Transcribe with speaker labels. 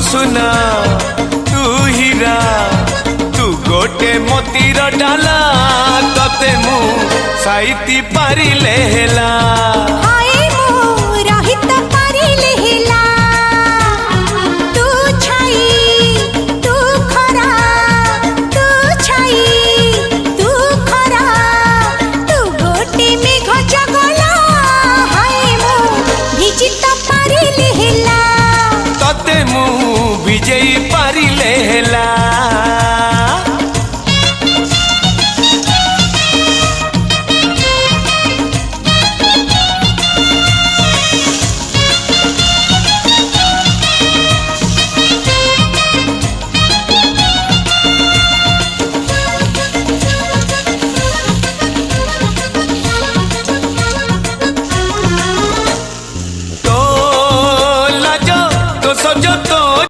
Speaker 1: सुना तू हीरा तू गोटे मोतीर डाला तते मु साइती पारिले हेला
Speaker 2: हाय मो रहित पारिले हेला तू छाई तू खरा तू छाई तू खरा तू गोटे मेघ जगला हाय मो भिजित पारिले हेला
Speaker 1: तते मु विजयी पारिले हेला।